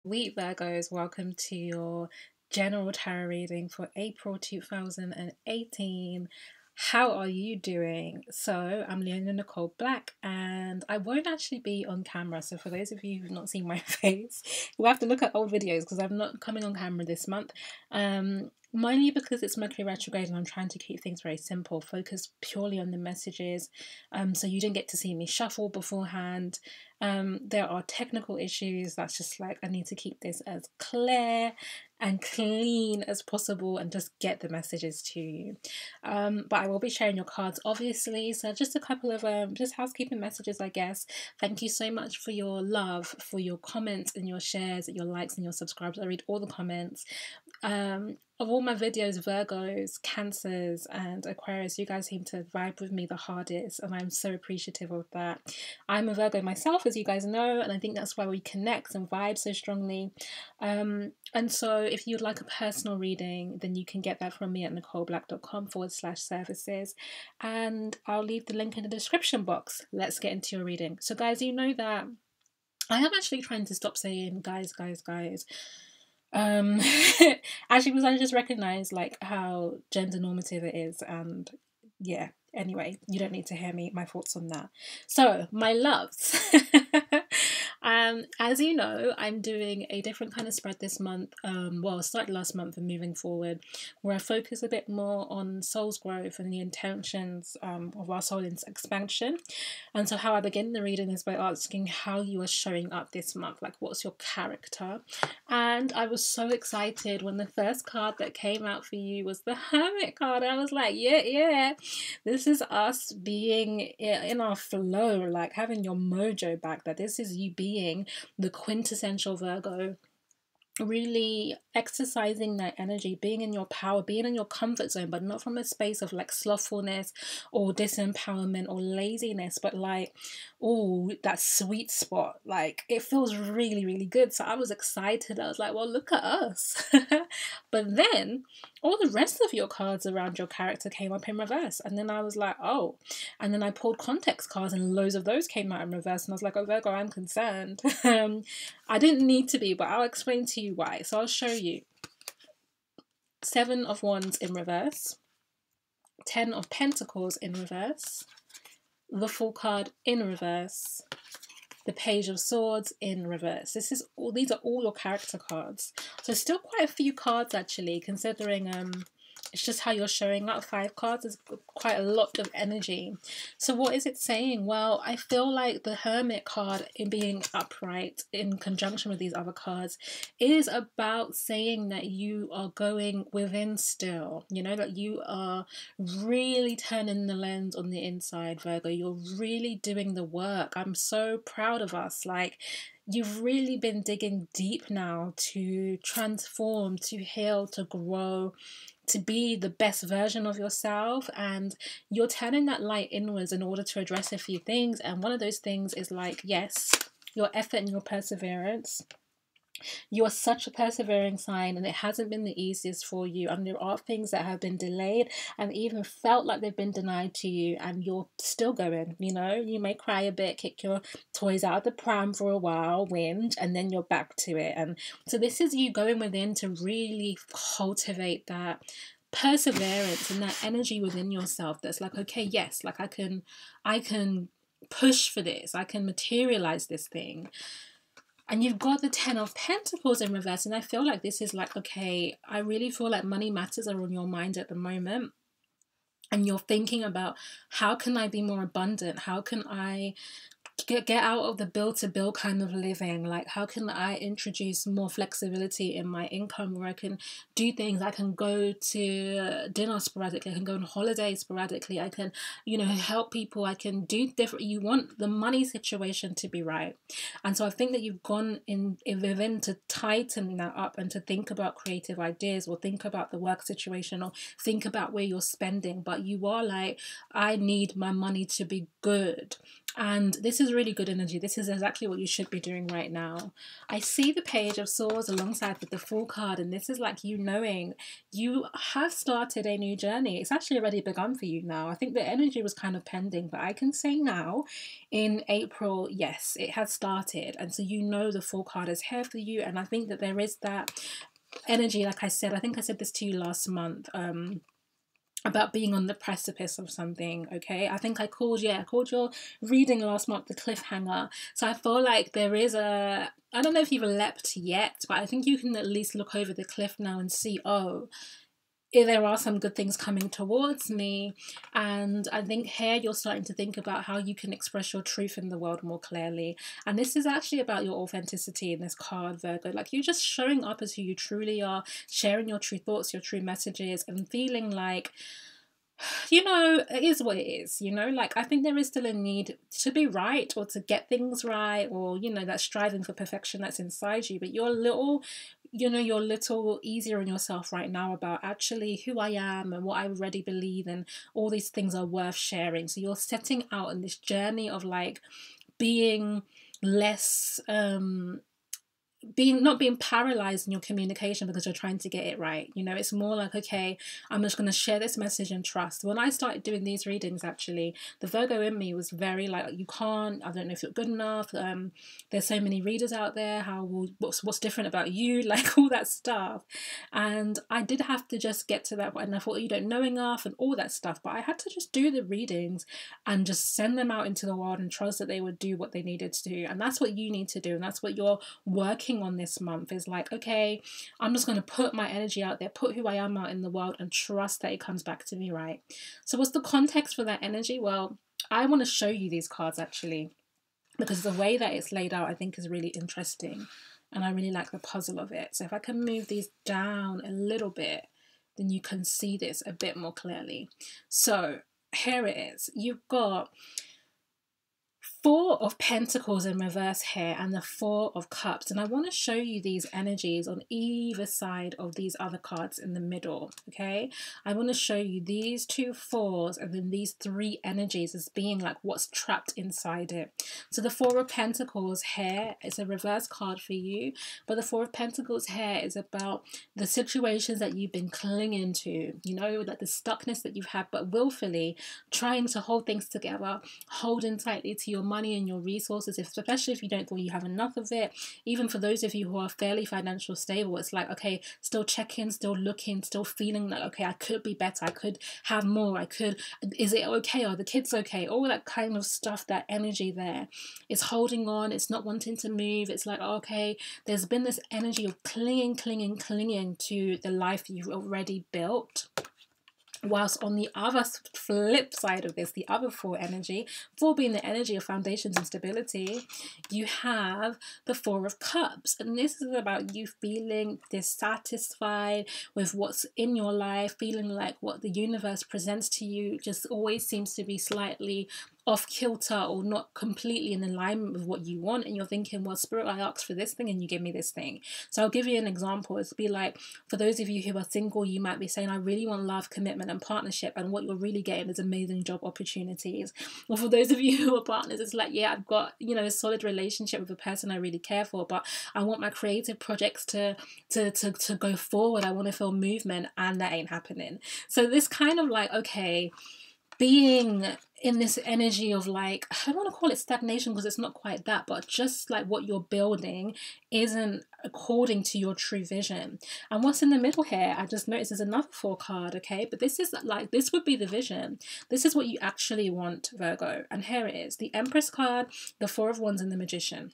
Sweet Virgos, welcome to your general tarot reading for April 2018. How are you doing? So, I'm Leona Nicole Black, and I won't actually be on camera. So, for those of you who've not seen my face, you'll have to look at old videos because I'm not coming on camera this month. Mainly because it's Mercury retrograde and I'm trying to keep things very simple, focus purely on the messages. So you didn't get to see me shuffle beforehand. There are technical issues. That's just like I need to keep this as clear and clean as possible and just get the messages to you. But I will be sharing your cards, obviously. So just a couple of just housekeeping messages, I guess. Thank you so much for your love, for your comments and your shares, your likes and your subscribes. I read all the comments. Of all my videos, Virgos, Cancers and Aquarius, you guys seem to vibe with me the hardest, and I'm so appreciative of that. I'm a Virgo myself, as you guys know, and I think that's why we connect and vibe so strongly. And so if you'd like a personal reading, then you can get that from me at nicoleblack.com/services, and I'll leave the link in the description box. Let's get into your reading. So guys, you know that I am actually trying to stop saying guys. Actually, because I just recognize like how gender normative it is, and yeah, anyway, you don't need to hear my thoughts on that. So my loves. As you know, I'm doing a different kind of spread this month. Well, I started last month and moving forward, where I focus a bit more on soul's growth and the intentions of our soul expansion. And so how I begin the reading is by asking how you are showing up this month, like what's your character. And I was so excited when the first card that came out for you was the Hermit card. I was like, yeah, this is us being in our flow, like having your mojo back, that this is you being the quintessential Virgo, really exercising that energy, being in your power, being in your comfort zone, but not from a space of like slothfulness or disempowerment or laziness, but like, oh, that sweet spot. Like it feels really, really good. So I was excited. I was like, well, look at us. But then all the rest of your cards around your character came up in reverse. And then I was like, oh. And then I pulled context cards and loads of those came out in reverse. And I was like, oh, Virgo, I'm concerned. I didn't need to be, but I'll explain to you why. So I'll show you. 7 of Wands in reverse. 10 of Pentacles in reverse. The Fool card in reverse. The Page of Swords in reverse. These are all your character cards. So still quite a few cards actually, considering it's just how you're showing up. 5 cards is quite a lot of energy. So what is it saying? Well, I feel like the Hermit card in being upright in conjunction with these other cards is about saying that you are going within still. You know, that you are really turning the lens on the inside, Virgo. You're really doing the work. I'm so proud of us. Like, you've really been digging deep now to transform, to heal, to grow, to be the best version of yourself, and you're turning that light inwards in order to address a few things. And one of those things is like, yes, your effort and your perseverance. You are such a persevering sign, and it hasn't been the easiest for you, and there are things that have been delayed and even felt like they've been denied to you, and you're still going. You know, you may cry a bit, kick your toys out of the pram for a while, whinge, and then you're back to it. And so this is you going within to really cultivate that perseverance and that energy within yourself that's like, okay, yes, like I can push for this, I can materialize this thing. And you've got the 10 of Pentacles in reverse. And I feel like this is like, okay, I really feel like money matters are on your mind at the moment. And you're thinking about, how can I be more abundant? How can I get out of the bill-to-bill kind of living? Like, how can I introduce more flexibility in my income where I can do things? I can go to dinner sporadically, I can go on holiday sporadically, I can, you know, help people, I can do different. You want the money situation to be right. And so I think that you've gone within to tighten that up and to think about creative ideas, or think about the work situation, or think about where you're spending. But you are like, I need my money to be good. And this is really good energy. This is exactly what you should be doing right now. I see the Page of Swords alongside with the Fool card, and this is like you knowing you have started a new journey. It's actually already begun for you now. I think the energy was kind of pending, but I can say now in April, yes, it has started. And so you know the Fool card is here for you. And I think that there is that energy, like I said, I think I said this to you last month, about being on the precipice of something. Okay, I think I called your reading last month the cliffhanger. So I feel like there is a, I don't know if you've leapt yet, but I think you can at least look over the cliff now and see, oh, there are some good things coming towards me. And I think here you're starting to think about how you can express your truth in the world more clearly. And this is actually about your authenticity in this card, Virgo. Like, you're just showing up as who you truly are, sharing your true thoughts, your true messages, and feeling like, you know, it is what it is, you know, like I think there is still a need to be right or to get things right, or, you know, that striving for perfection that's inside you, but you're a little, you know, you're a little easier on yourself right now about actually who I am and what I already believe, and all these things are worth sharing. So you're setting out on this journey of like being less not being paralyzed in your communication because you're trying to get it right. You know, it's more like, okay, I'm just going to share this message and trust. When I started doing these readings, actually, the Virgo in me was very like, you can't, I don't know if you're good enough. There's so many readers out there. What's different about you? Like all that stuff. And I did have to just get to that point. And I thought, you don't know enough and all that stuff. But I had to just do the readings and just send them out into the world and trust that they would do what they needed to do. And that's what you need to do. And that's what you're working on this month, is like, okay, I'm just going to put my energy out there, put who I am out in the world, and trust that it comes back to me, right? So what's the context for that energy? Well, I want to show you these cards actually, because the way that it's laid out I think is really interesting, and I really like the puzzle of it. So if I can move these down a little bit, then you can see this a bit more clearly. So here it is. You've got Four of Pentacles in reverse here and the Four of Cups, and I want to show you these energies on either side of these other cards in the middle. Okay, I want to show you these two fours and then these three energies as being like what's trapped inside it. So the Four of Pentacles here is a reverse card for you, but the Four of Pentacles here is about the situations that you've been clinging to, you know, like the stuckness that you've had, but willfully trying to hold things together, holding tightly to your money and your resources, especially if you don't feel you have enough of it. Even for those of you who are fairly financially stable, it's like, okay, still checking, still looking, still feeling like, okay, I could be better, I could have more, I could, is it okay, are the kids okay, all that kind of stuff. That energy there is holding on, it's not wanting to move. It's like, okay, there's been this energy of clinging to the life you've already built. Whilst on the other flip side of this, the other four energy, four being the energy of foundations and stability, you have the Four of Cups. And this is about you feeling dissatisfied with what's in your life, feeling like what the universe presents to you just always seems to be slightly off kilter or not completely in alignment with what you want, and you're thinking, well, Spirit, I asked for this thing and you give me this thing. So I'll give you an example. It's be like, for those of you who are single, you might be saying, I really want love, commitment and partnership, and what you're really getting is amazing job opportunities. Or for those of you who are partners, it's like, yeah, I've got, you know, a solid relationship with a person I really care for, but I want my creative projects to go forward. I want to feel movement, and that ain't happening. So this kind of like, okay, being in this energy of like, I don't want to call it stagnation because it's not quite that, but just like what you're building isn't according to your true vision. And what's in the middle here, I just noticed, is another four card, okay? But this is like, this would be the vision. This is what you actually want, Virgo. And here it is, the Empress card, the Four of Wands and the Magician.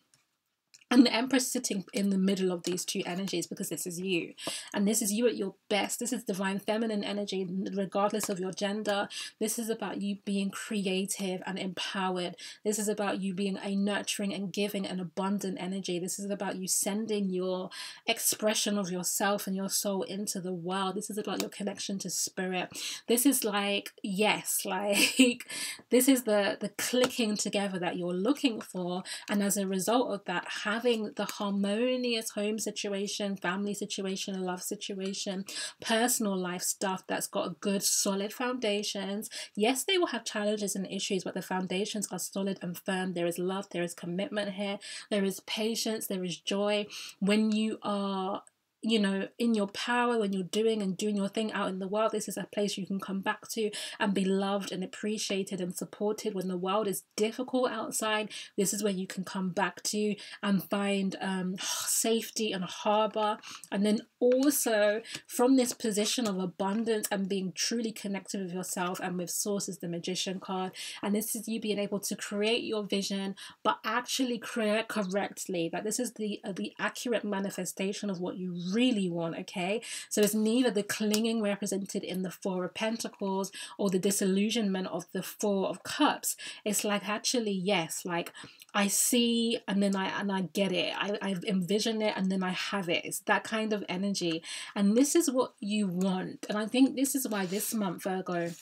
And the Empress sitting in the middle of these two energies, because this is you. And this is you at your best. This is divine feminine energy, regardless of your gender. This is about you being creative and empowered. This is about you being a nurturing and giving and abundant energy. This is about you sending your expression of yourself and your soul into the world. This is about your connection to spirit. This is like, yes, like this is the clicking together that you're looking for. And as a result of that, having having the harmonious home situation, family situation, love situation, personal life stuff that's got good solid foundations. Yes, they will have challenges and issues, but the foundations are solid and firm. There is love, there is commitment here, there is patience, there is joy. When you are, you know, in your power, when you're doing your thing out in the world, this is a place you can come back to and be loved and appreciated and supported. When the world is difficult outside, this is where you can come back to and find safety and harbor. And then also from this position of abundance and being truly connected with yourself and with source is the Magician card. And this is you being able to create your vision, but actually create correctly. That this is the accurate manifestation of what you really want, okay? So it's neither the clinging represented in the Four of Pentacles or the disillusionment of the Four of Cups. It's like, actually, yes, like I see and then I get it. I envision it and then I have it. It's that kind of energy. And this is what you want. And I think this is why this month, Virgo,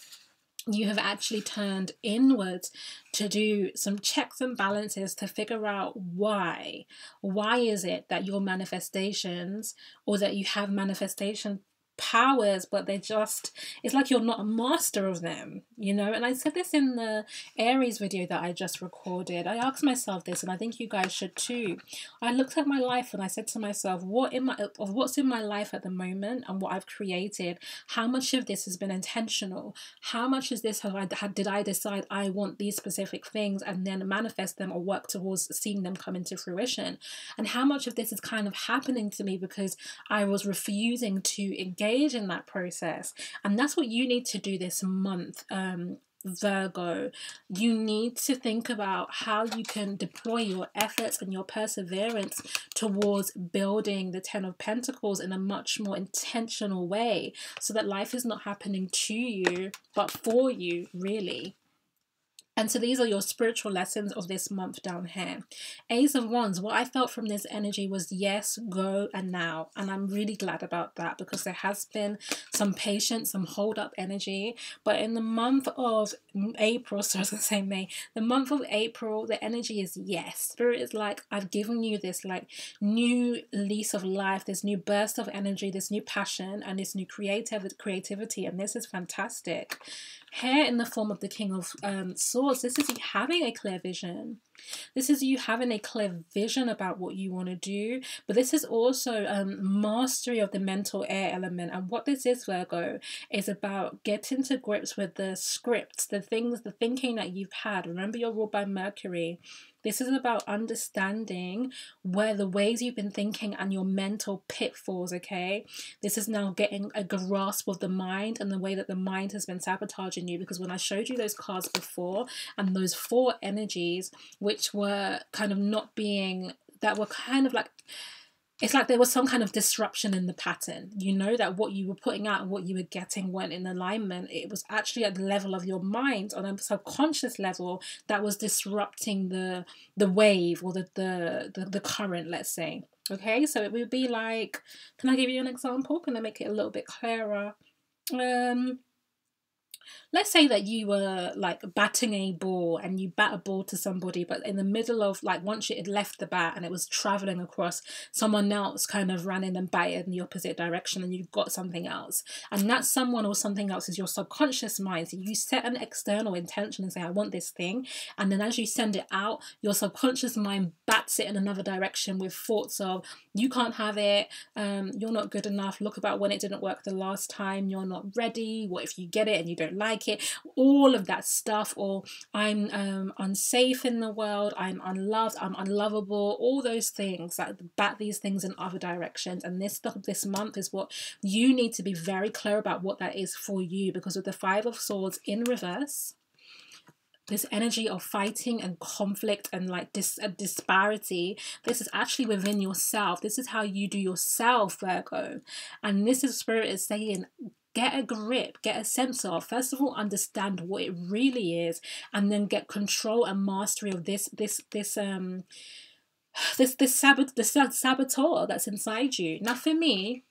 you have actually turned inwards to do some checks and balances to figure out why. Why is it that your manifestations, or that you have manifestation powers, but they're just, it's like you're not a master of them, you know? And I said this in the Aries video that I just recorded. I asked myself this, and I think you guys should too. I looked at my life and I said to myself, what's in my life at the moment and what I've created, how much of this has been intentional? How much is this did I decide I want these specific things and then manifest them or work towards seeing them come into fruition? And how much of this is kind of happening to me because I was refusing to engage in that process? And that's what you need to do this month, Virgo. You need to think about how you can deploy your efforts and your perseverance towards building the Ten of Pentacles in a much more intentional way, so that life is not happening to you but for you, really. And so these are your spiritual lessons of this month down here. Ace of Wands, what I felt from this energy was yes, go, and now. And I'm really glad about that, because there has been some patience, some hold up energy. But in the month of April, so I was going to say May, the month of April, the energy is yes. Spirit is like, I've given you this like new lease of life, this new burst of energy, this new passion, and this new creativity. And this is fantastic. Here in the form of the King of Swords, this is you having a clear vision. This is you having a clear vision about what you want to do. But this is also mastery of the mental air element. And what this is, Virgo, is about getting to grips with the scripts, the things, the thinking that you've had. Remember, you're ruled by Mercury. This is about understanding where the ways you've been thinking and your mental pitfalls, okay? This is now getting a grasp of the mind and the way that the mind has been sabotaging you. Because when I showed you those cards before and those four energies, which were kind of not being, that were kind of like, it's like there was some kind of disruption in the pattern. You know that what you were putting out and what you were getting weren't in alignment. It was actually at the level of your mind, on a subconscious level, that was disrupting the wave or the current, let's say. Okay, so it would be like, can I give you an example? Can I make it a little bit clearer? Let's say that you were like batting a ball and you bat a ball to somebody, but in the middle of, like, once it had left the bat and it was traveling across, someone else kind of ran in and batted in the opposite direction and you got something else. And that someone or something else is your subconscious mind. So you set an external intention and say, I want this thing. And then as you send it out, your subconscious mind bats it in another direction with thoughts of, you can't have it, you're not good enough, look about when it didn't work the last time, you're not ready, what if you get it and you don't like it, all of that stuff. Or I'm unsafe in the world, I'm unloved, I'm unlovable, all those things, that bat these things in other directions. And this stuff this month is what you need to be very clear about, what that is for you. Because with the Five of Swords in reverse, this energy of fighting and conflict and like disparity, this is actually within yourself. This is how you do yourself, Virgo. And this is Spirit is saying, get a grip, get a sense of, first of all, understand what it really is, and then get control and mastery of this saboteur that's inside you. Now, for me,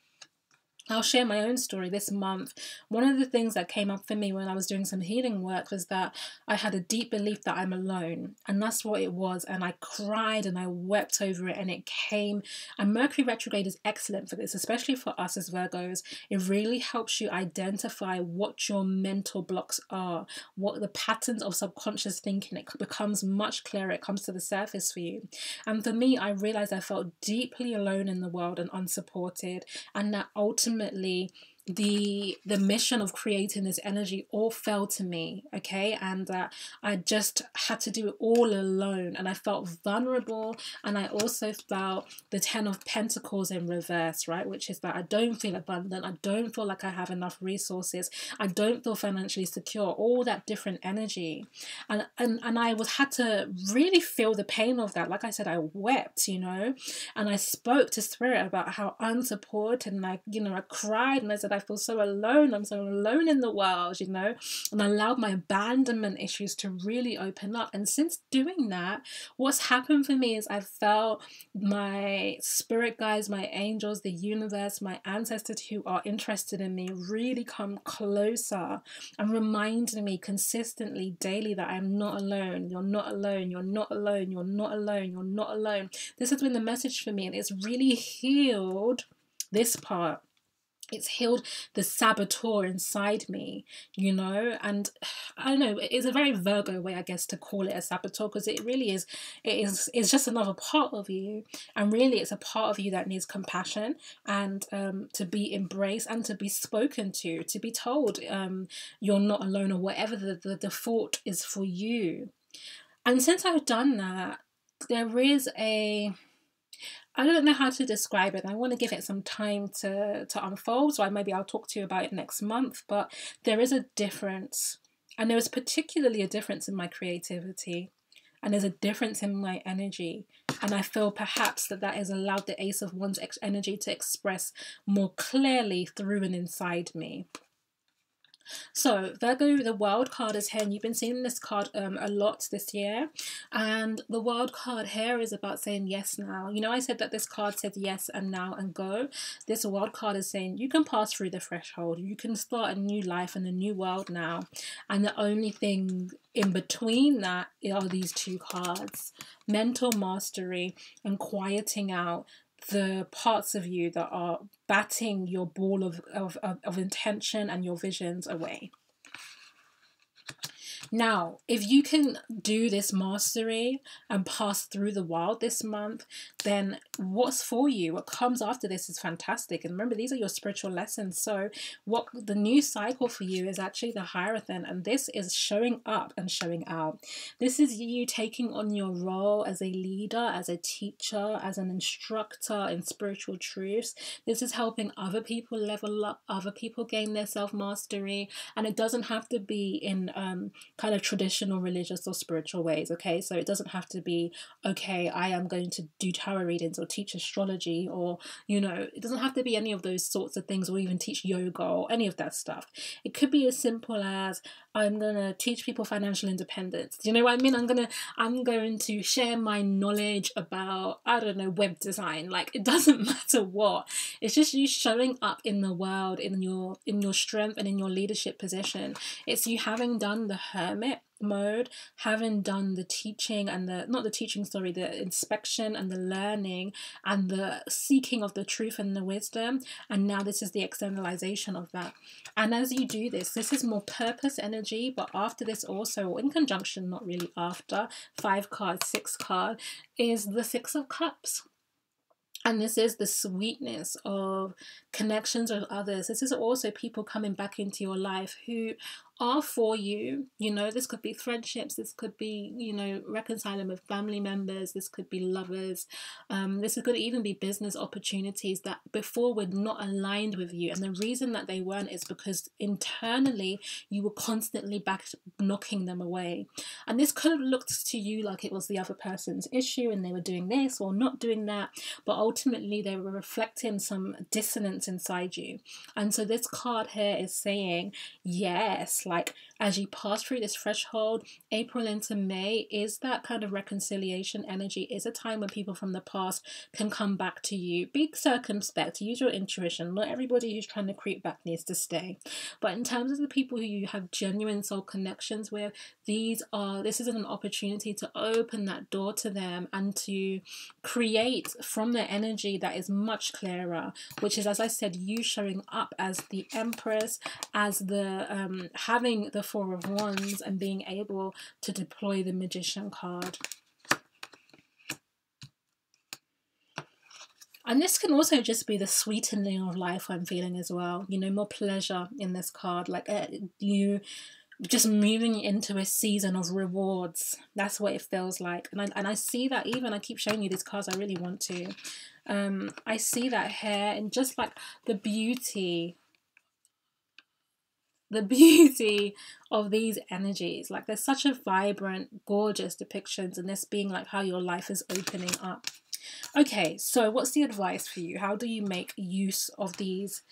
I'll share my own story this month. One of the things that came up for me when I was doing some healing work was that I had a deep belief that I'm alone. And that's what it was. And I cried and I wept over it. And it came. And Mercury retrograde is excellent for this, especially for us as Virgos. It really helps you identify what your mental blocks are, what the patterns of subconscious thinking. It becomes much clearer. It comes to the surface for you. And for me, I realized I felt deeply alone in the world and unsupported. And that ultimately the mission of creating this energy all fell to me, okay, and I just had to do it all alone, and I felt vulnerable. And I also felt the 10 of Pentacles in reverse, right, which is that I don't feel abundant, I don't feel like I have enough resources, I don't feel financially secure, all that different energy. And I had to really feel the pain of that. Like I said, I wept, you know, and I spoke to Spirit about how unsupported, and I cried, and I said, I feel so alone. I'm so alone in the world, you know, and I allowed my abandonment issues to really open up. And since doing that, what's happened for me is I felt my spirit guides, my angels, the universe, my ancestors who are interested in me really come closer and reminding me consistently, daily, that I'm not alone. You're not alone. You're not alone. You're not alone. You're not alone. This has been the message for me, and it's really healed this part. It's healed the saboteur inside me, you know, and I don't know, it's a very Virgo way, I guess, to call it a saboteur, because it really is, it's just another part of you, and really it's a part of you that needs compassion and to be embraced and to be spoken to be told you're not alone, or whatever the default is for you. And since I've done that, there is I don't know how to describe it. I want to give it some time to unfold, so maybe I'll talk to you about it next month. But there is a difference, and there is particularly a difference in my creativity, and there's a difference in my energy. And I feel perhaps that has allowed the Ace of Wands energy to express more clearly through and inside me. So Virgo, the World card is here, and you've been seeing this card a lot this year, and the World card here is about saying yes now. You know, I said that this card said yes and now and go. This World card is saying you can pass through the threshold, you can start a new life and a new world now, and the only thing in between that are these two cards: mental mastery and quieting out the parts of you that are batting your ball of intention and your visions away. Now, if you can do this mastery and pass through the wild this month, then what's for you, what comes after this is fantastic. And remember, these are your spiritual lessons. So what the new cycle for you is actually the Hierophant, and this is showing up and showing out. This is you taking on your role as a leader, as a teacher, as an instructor in spiritual truths. This is helping other people level up, other people gain their self-mastery, and it doesn't have to be in kind of traditional religious or spiritual ways, okay? So it doesn't have to be, okay, I am going to do tarot readings or teach astrology, or, you know, it doesn't have to be any of those sorts of things, or even teach yoga or any of that stuff. It could be as simple as, I'm going to teach people financial independence. Do you know what I mean? I'm going to share my knowledge about, I don't know, web design. Like, it doesn't matter what. It's just you showing up in the world in your strength and in your leadership position. It's you having done the hermit mode, having done the teaching and the inspection and the learning and the seeking of the truth and the wisdom, and now this is the externalization of that. And as you do this is more purpose energy, but after this also, in conjunction, not really after, 5 card, 6 card, is the 6 of Cups. And this is the sweetness of connections with others. This is also people coming back into your life who are for you. You know, this could be friendships, this could be, you know, reconciling with family members, this could be lovers, this could even be business opportunities that before were not aligned with you, and the reason that they weren't is because internally you were constantly back knocking them away. And this could have looked to you like it was the other person's issue and they were doing this or not doing that, but ultimately they were reflecting some dissonance inside you. And so this card here is saying, yes, like as you pass through this threshold, April into May is that kind of reconciliation energy, is a time when people from the past can come back to you. Be circumspect, use your intuition. Not everybody who's trying to creep back needs to stay. But in terms of the people who you have genuine soul connections with, this is an opportunity to open that door to them and to create from their energy that is much clearer, which is, as I said, you showing up as the Empress, as the having the Four of Wands and being able to deploy the Magician card. And this can also just be the sweetening of life I'm feeling as well. You know, more pleasure in this card, like you just moving into a season of rewards. That's what it feels like. And I see that, even I keep showing you these cards, I really want to. I see that here, and just like the beauty of these energies. Like, there's such a vibrant, gorgeous depictions, and this being like how your life is opening up. Okay, so what's the advice for you? How do you make use of these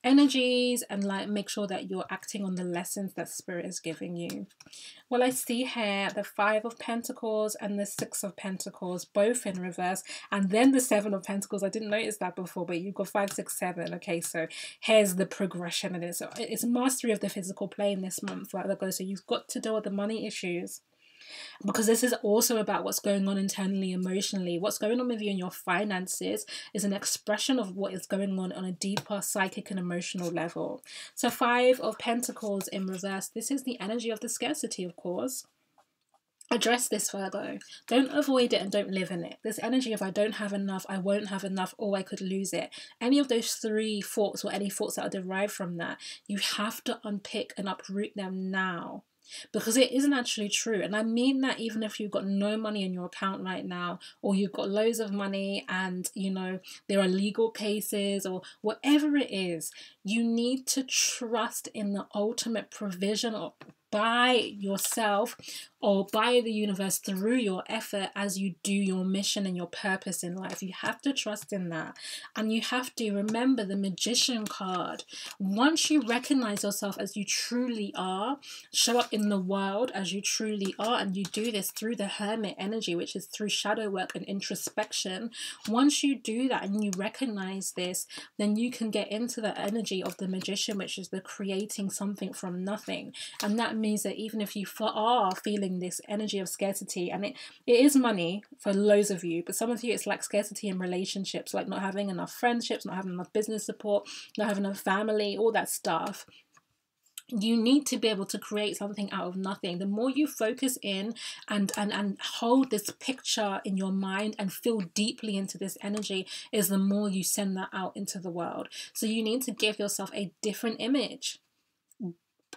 energies and like make sure that you're acting on the lessons that Spirit is giving you? Well, I see here the Five of Pentacles and the Six of Pentacles, both in reverse, and then the Seven of Pentacles. I didn't notice that before, but you've got 5, 6, 7. Okay, so here's the progression. And it's mastery of the physical plane this month, right? So you've got to deal with the money issues, because this is also about what's going on internally, emotionally. What's going on with you in your finances is an expression of what is going on a deeper psychic and emotional level. So 5 of Pentacles in reverse, this is the energy of the scarcity, of course. Address this, Virgo. Don't avoid it and don't live in it. This energy of I don't have enough, I won't have enough, or I could lose it. Any of those 3 thoughts or any thoughts that are derived from that, you have to unpick and uproot them now. Because it isn't actually true. And I mean that even if you've got no money in your account right now, or you've got loads of money and, you know, there are legal cases or whatever it is, you need to trust in the ultimate provision by yourself or by the universe through your effort as you do your mission and your purpose in life. You have to trust in that. And you have to remember the Magician card. Once you recognize yourself as you truly are, show up in the world as you truly are, and you do this through the Hermit energy, which is through shadow work and introspection. Once you do that and you recognize this, then you can get into the energy of the Magician, which is the creating something from nothing. And that means that even if you are feeling this energy of scarcity, and it is money for loads of you, but some of you it's like scarcity in relationships, like not having enough friendships, not having enough business support, not having enough family, all that stuff. You need to be able to create something out of nothing. The more you focus in and hold this picture in your mind and feel deeply into this energy, is the more you send that out into the world. So you need to give yourself a different image.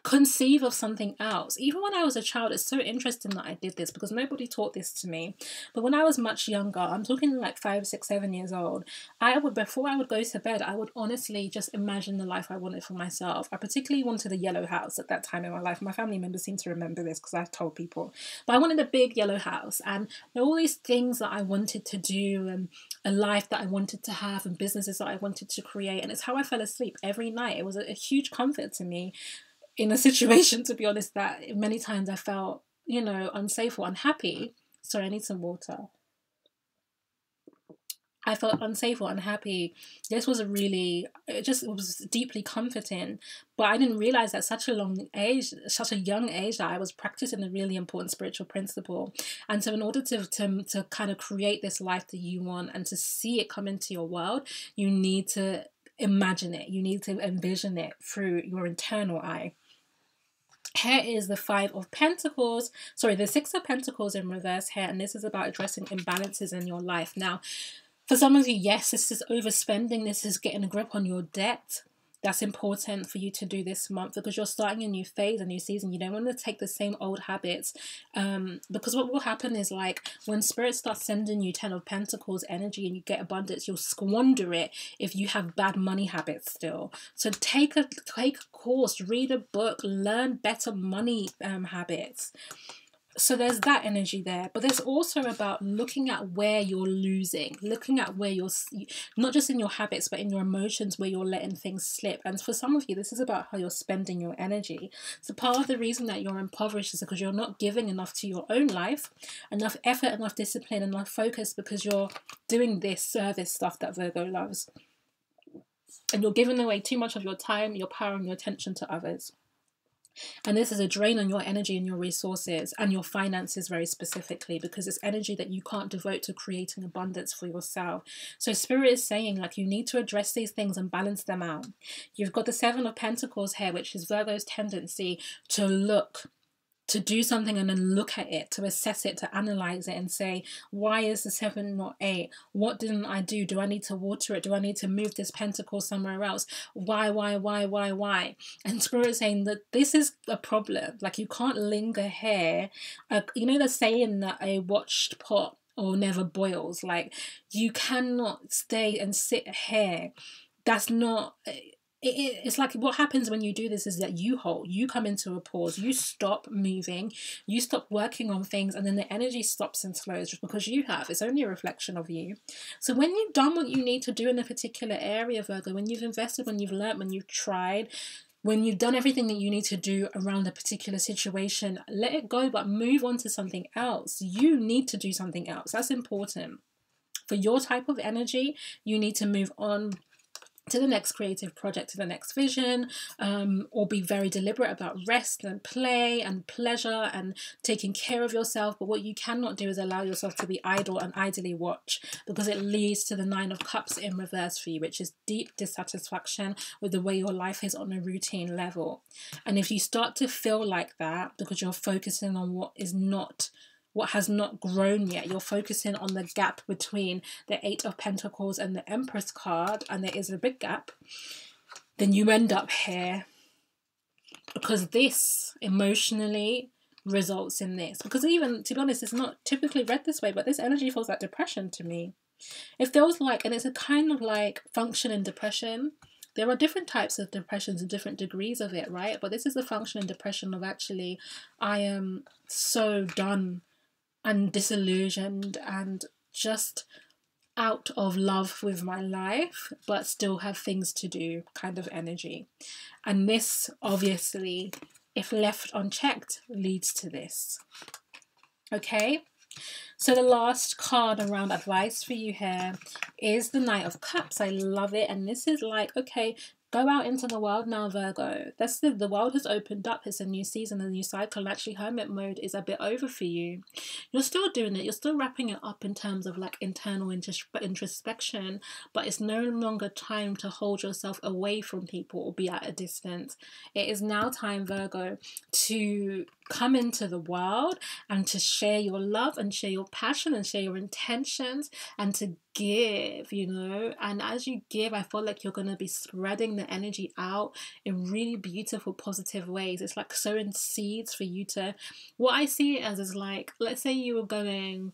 Conceive of something else. Even when I was a child, it's so interesting that I did this because nobody taught this to me. But when I was much younger, I'm talking like 5, 6, 7 years old, before I would go to bed, I would honestly just imagine the life I wanted for myself. I particularly wanted a yellow house at that time in my life. My family members seem to remember this because I told people. But I wanted a big yellow house, and there were all these things that I wanted to do, and a life that I wanted to have, and businesses that I wanted to create. And it's how I fell asleep every night. It was a huge comfort to me in a situation, to be honest, that many times I felt, you know, unsafe or unhappy. Sorry, I need some water. I felt unsafe or unhappy. This was it was deeply comforting. But I didn't realize at such a young age that I was practicing a really important spiritual principle. And so in order to kind of create this life that you want and to see it come into your world, you need to imagine it. You need to envision it through your internal eye. Here is the 5 of Pentacles, the 6 of Pentacles in reverse here, and this is about addressing imbalances in your life. Now, for some of you, yes, this is overspending, this is getting a grip on your debt. That's important for you to do this month because you're starting a new phase, a new season. You don't want to take the same old habits, because what will happen is, like, when Spirit starts sending you 10 of Pentacles energy and you get abundance, you'll squander it if you have bad money habits still. So take a course, read a book, learn better money habits. So there's that energy there, but there's also about looking at where you're losing, looking at where you're, not just in your habits, but in your emotions, where you're letting things slip. And for some of you, this is about how you're spending your energy. So part of the reason that you're impoverished is because you're not giving enough to your own life, enough effort, enough discipline, enough focus, because you're doing this service stuff that Virgo loves. And you're giving away too much of your time, your power, and your attention to others. And this is a drain on your energy and your resources and your finances very specifically, because it's energy that you can't devote to creating abundance for yourself. So Spirit is saying, like, you need to address these things and balance them out. You've got the Seven of Pentacles here, which is Virgo's tendency to look, to do something and then look at it, to assess it, to analyze it and say, why is the 7 not 8? What didn't I do? Do I need to water it? Do I need to move this pentacle somewhere else? Why? And Spirit is saying that this is a problem. Like, you can't linger here. You know the saying that a watched pot or never boils? Like, you cannot stay and sit here. That's not... It's like what happens when you do this is that you come into a pause, you stop moving, you stop working on things, and then the energy stops and slows just because you have. It's only a reflection of you. So when you've done what you need to do in a particular area, Virgo, when you've invested, when you've learnt, when you've tried, when you've done everything that you need to do around a particular situation, let it go, but move on to something else. You need to do something else. That's important. For your type of energy, you need to move on to the next creative project, to the next vision, or be very deliberate about rest and play and pleasure and taking care of yourself. But what you cannot do is allow yourself to be idle and idly watch, because it leads to the 9 of Cups in reverse for you, which is deep dissatisfaction with the way your life is on a routine level. And if you start to feel like that because you're focusing on what has not grown yet, you're focusing on the gap between the 8 of Pentacles and the Empress card, and there is a big gap, then you end up here, because this emotionally results in this. Because even, to be honest, it's not typically read this way, but this energy feels like depression to me. It feels like, and it's a kind of like functioning depression. There are different types of depressions and different degrees of it, right? But this is the functioning depression of, actually, I am so done and disillusioned and just out of love with my life, but still have things to do kind of energy. And this, obviously, if left unchecked, leads to this. Okay? So the last card around advice for you here is the Knight of Cups. I love it. And this is like, okay, go out into the world now, Virgo. The world has opened up. It's a new season, a new cycle. And actually, hermit mode is a bit over for you. You're still doing it. You're still wrapping it up in terms of like internal introspection. But it's no longer time to hold yourself away from people or be at a distance. It is now time, Virgo, to come into the world and to share your love and share your passion and share your intentions and to give, you know. And as you give, I feel like you're going to be spreading the energy out in really beautiful, positive ways. It's like sowing seeds for you to, what I see it as is like, let's say you were going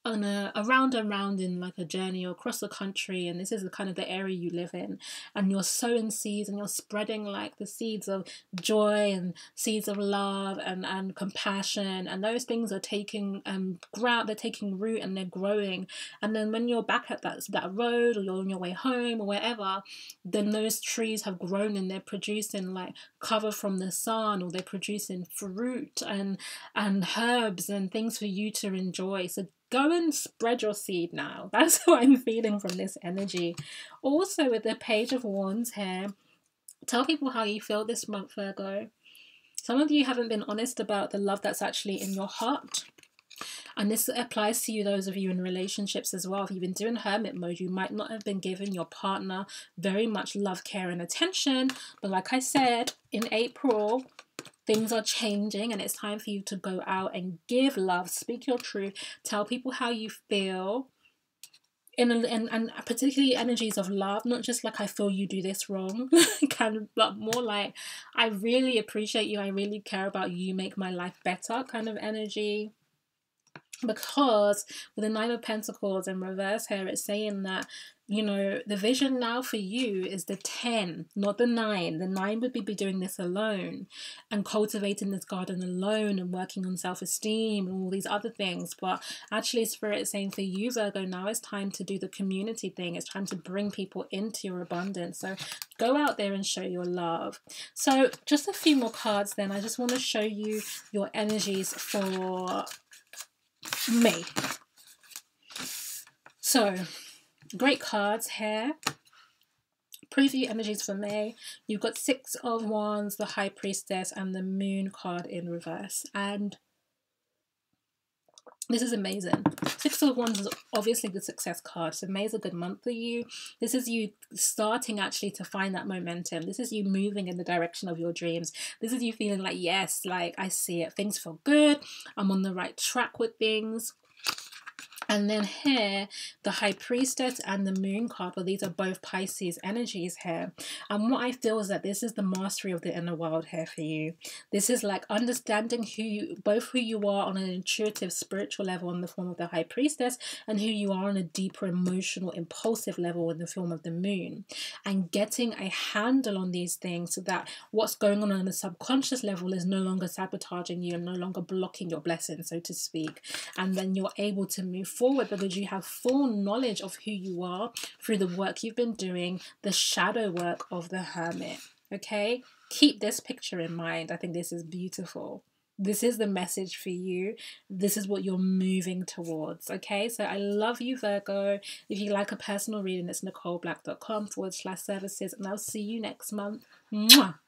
on around and round in like a journey or across the country, and this is the kind of the area you live in, and you're sowing seeds and you're spreading like the seeds of joy and seeds of love and compassion, and those things are taking ground, they're taking root and they're growing. And then when you're back at that road, or you're on your way home or wherever, then those trees have grown and they're producing like cover from the sun, or they're producing fruit and herbs and things for you to enjoy. So go and spread your seed now. That's what I'm feeling from this energy. Also, with the Page of Wands here, tell people how you feel this month, Virgo. Some of you haven't been honest about the love that's actually in your heart. And this applies to you, those of you in relationships as well. If you've been doing hermit mode, you might not have been giving your partner very much love, care, and attention. But like I said, in April, things are changing and it's time for you to go out and give love, speak your truth, tell people how you feel, and particularly energies of love, not just like I feel you do this wrong, kind of, but more like I really appreciate you, I really care about you, you make my life better kind of energy. Because with the 9 of Pentacles in reverse here, it's saying that you know, the vision now for you is the 10, not the 9. The 9 would be doing this alone and cultivating this garden alone and working on self-esteem and all these other things. But actually, Spirit is saying for you, Virgo, now it's time to do the community thing. It's time to bring people into your abundance. So go out there and show your love. So just a few more cards then. I just want to show you your energies for May. So great cards here. Preview energies for May. You've got 6 of Wands, the High Priestess, and the Moon card in reverse. And this is amazing. 6 of Wands is obviously the success card. So May is a good month for you. This is you starting actually to find that momentum. This is you moving in the direction of your dreams. This is you feeling like, yes, like I see it. Things feel good. I'm on the right track with things. And then here, the High Priestess and the Moon card, well, these are both Pisces energies here. And what I feel is that this is the mastery of the inner world here for you. This is like understanding both who you are on an intuitive, spiritual level in the form of the High Priestess, and who you are on a deeper, emotional, impulsive level in the form of the Moon. And getting a handle on these things so that what's going on a subconscious level is no longer sabotaging you and no longer blocking your blessings, so to speak. And then you're able to move forward because you have full knowledge of who you are through the work you've been doing, the shadow work of the Hermit. Okay, keep this picture in mind. I think this is beautiful. This is the message for you. This is what you're moving towards. Okay, so I love you, Virgo. If you like a personal reading, it's nicoleblack.com/services, and I'll see you next month. Mwah!